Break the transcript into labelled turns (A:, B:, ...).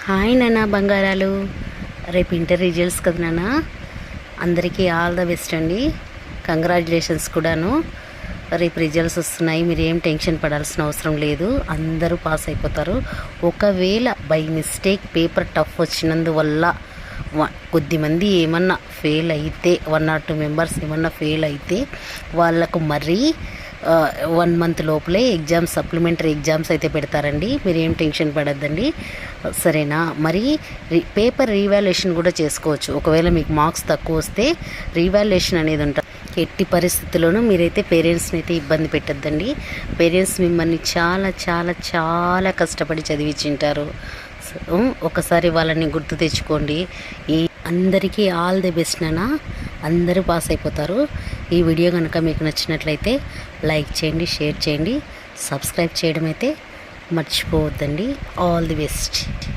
A: Hi నాన్న బంగారాలు, రేపు ఇంటర్ రిజల్ట్స్ కదా నాన్న. అందరికీ ఆల్ ద బెస్ట్ అండి. కంగ్రాచులేషన్స్ కూడాను. రేపు రిజల్ట్స్ వస్తున్నాయి, మీరు ఏం టెన్షన్ పడాల్సిన అవసరం లేదు. అందరూ పాస్ అయిపోతారు. ఒకవేళ బై మిస్టేక్ పేపర్ టఫ్ వచ్చినందువల్ల కొద్దిమంది ఏమన్నా ఫెయిల్ అయితే, 1 or 2 మెంబర్స్ ఏమన్నా ఫెయిల్ అయితే వాళ్ళకు మరీ 1 month లోపలే ఎగ్జామ్స్, సప్లిమెంటరీ ఎగ్జామ్స్ అయితే పెడతారండి. మీరు ఏం టెన్షన్ పడద్దండి, సరేనా? మరి పేపర్ రీవాల్యుయేషన్ కూడా చేసుకోవచ్చు. ఒకవేళ మీకు మార్క్స్ తక్కువ వస్తే రీవాల్యుయేషన్ అనేది ఉంటుంది. ఎట్టి పరిస్థితుల్లోనూ మీరైతే పేరెంట్స్ని అయితే ఇబ్బంది పెట్టద్దండి. పేరెంట్స్ మిమ్మల్ని చాలా చాలా చాలా కష్టపడి చదివించింటారు. ఒకసారి వాళ్ళని గుర్తు తెచ్చుకోండి. అందరికీ ఆల్ ది బెస్ట్ నాన్న. అందరూ పాస్ అయిపోతారు. ఈ వీడియో కనుక మీకు నచ్చినట్లయితే లైక్ చేయండి, షేర్ చేయండి, సబ్స్క్రైబ్ చేయడం అయితే మర్చిపోవద్దండి. All the best.